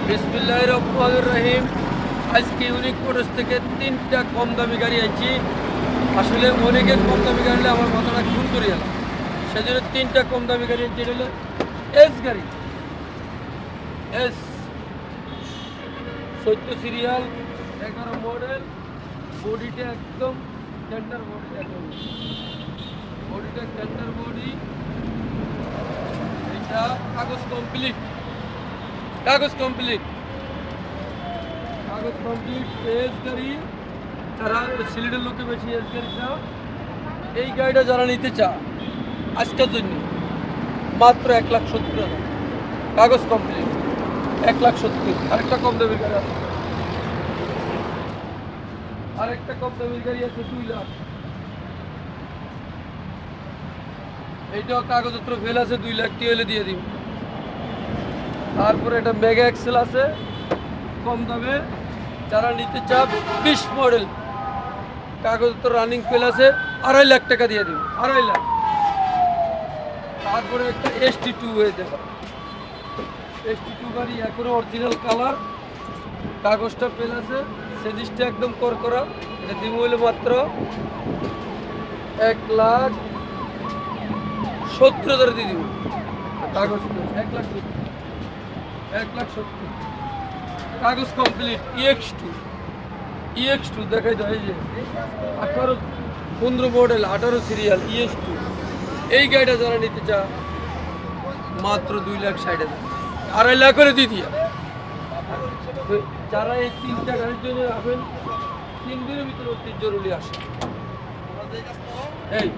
বিসমিল্লাহির রহমানির রহিম। আজকে ইউনিক মোটরস থেকে 3টা কম দামি গাড়ি আনছি। আসলে অনেকের কম দামি গাড়ি হলে আমার মাথাটা খুন করে গেল, সেজন্য 3টা কম দামি গাড়ি আনছি। এটা হলো এস গাড়ি, এস 14 সিরিয়াল, 11 মডেল। বডিটা একদম টেন্ডার বডি, বডিটা টেন্ডার বডি। এটা কাগজ কমপ্লিট, কাগজ কমপ্লিট, কাগজ কমপ্লিট। এস গাড়ি যারা সিলেটের লোকে বেশি এস গাড়ি চাও, এই গাড়িটা যারা নিতে চা আজকের জন্য মাত্র 1,70,000, কাগজ কমপ্লিট 1,70,000। আরেকটা কম দামের গাড়ি আছে, আরেকটা কম দামের গাড়ি আছে 2 লাখ। এইটাও কাগজপত্র ফেল আছে, 2 লাখ টিএলে দিয়ে দিব। তারপরে এটা মেগা এক্সেল আছে কম দামে, যারা নিতে চা 20 মডেল, কাগজপত্র রানিং ফেল আছে, 2.5 লাখ টাকা দিয়ে দিব, 2.5 লাখ। তারপরে একটা ST2 হয়ে যাবে, ST2 গাড়ি এখনো অরিজিনাল কালার, কাগজটা ফেল আছে, সেজিসটা একদম করকরা। এটা দিব হইলে মাত্র 1,70,000 দিয়ে দিব। কাগজ 1,70,000, কাগজ কমপ্লিট। EX2 দেখাই দাও, এই যে 15 মডেল, 18 সিরিয়াল EX2। এই গাড়িটা যারা নিতে চা মাত্র 2,60,000, 2.5 লাখ করে দিয়ে দিয়া। যারা এই 3টা গাড়ির জন্য আসবেন, 3 দিনের ভিতরে অতি জরুরি আসে। এই